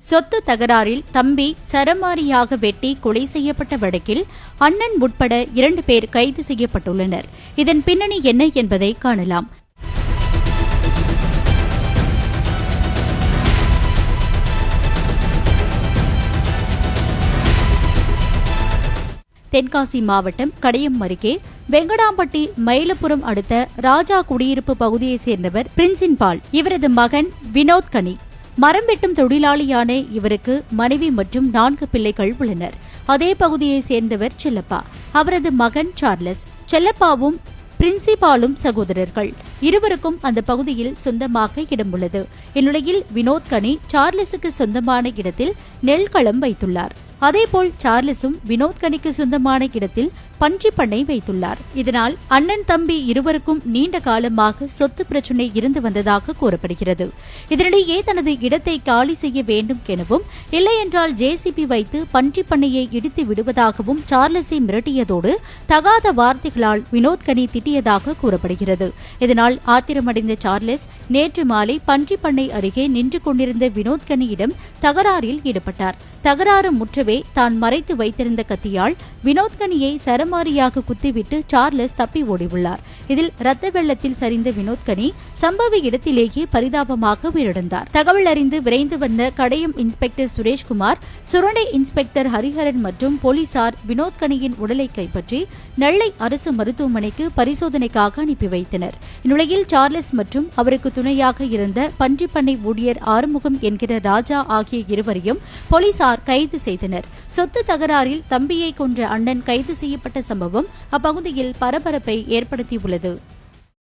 சொத்து தகராறில் தம்பி சரமாரியாக வெட்டி கொலை செய்யப்பட்ட வழக்கில் அண்ணன் உட்பட 2 பேர் கைது செய்யப்பட்டுள்ளனர். இதன் பின்னணி என்ன என்பதை காணலாம். தென்காசி மாவட்டம் கடையம் அருகே வெங்கடாம்பட்டி மயிலப்புரம் அடுத்த ராஜா குடியிருப்பு பகுதியைச் சேர்ந்தவர் பிரின்சின் பால். இவரது மகன் வினோத் கனி. மரம் வெட்டும் தொழிலாளியான இவருக்கு மனைவி மற்றும் 4 பிள்ளைகள் உள்ளனர். அதே பகுதியைச் சேர்ந்தவர் செல்லப்பா. அவரது மகன் சார்லஸ். செல்லப்பாவும் பிரின்சிபாலும் சகோதரர்கள். இருவருக்கும் அந்த பகுதியில் சொந்தமாக இடம் உள்ளது. இந்நிலையில் வினோத் கனி சார்லஸுக்கு சொந்தமான இடத்தில் நெல்களம் வைத்துள்ளார். அதேபோல் சார்லஸும் வினோத் கனிக்கு சொந்தமான இடத்தில் பன்றி பண்ணை வைத்துள்ளார். இதனால் அண்ணன் தம்பி இருவருக்கும் நீண்ட காலமாக சொத்து பிரச்சினை இருந்து வந்ததாக கூறப்படுகிறது. இதனிடையே தனது இடத்தை காலி செய்ய வேண்டும் எனவும் இல்லையென்றால் ஜேசிபி வைத்து பன்றி பண்ணையை இடித்து விடுவதாகவும் சார்லஸை மிரட்டியதோடு தகாத வார்த்தைகளால் வினோத் கனி திட்டியதாக கூறப்படுகிறது. இதனால் ஆத்திரமடைந்த சார்லஸ் நேற்று மாலை பன்றி பண்ணை அருகே நின்று கொண்டிருந்த வினோத் கனியிடம் தகராறில் ஈடுபட்டார். தகராறு முற்றவே தான் மறைத்து வைத்திருந்த கத்தியால் வினோத் கனியை சரமாரியாக குத்திவிட்டு சார்லஸ் தப்பி ஓடியுள்ளார். இதில் இரத்த வெள்ளத்தில் சரிந்த வினோத் கனி சம்பவ இடத்திலேயே பரிதாபமாக உயிரிழந்தார். தகவல் அறிந்து விரைந்து வந்த கடையம் இன்ஸ்பெக்டர் சுரேஷ்குமார், சுரணை இன்ஸ்பெக்டர் ஹரிஹரன் மற்றும் போலீசார் வினோத் கனியின் உடலை கைப்பற்றி நெல்லை அரசு மருத்துவமனைக்கு பரிசோதனைக்காக அனுப்பி வைத்தனர். இந்நிலையில் சார்லஸ் மற்றும் அவருக்கு துணையாக இருந்த பன்றிப்பண்ணை ஊழியர் ஆறுமுகம் என்கிற ராஜா ஆகிய இருவரையும் போலீசார் கைது செய்தனர். சொத்து தகராறில் தம்பியை கொன்ற அண்ணன் கைது செய்யப்பட்ட சம்பவம் அப்பகுதியில் பரபரப்பை ஏற்படுத்தியுள்ளது.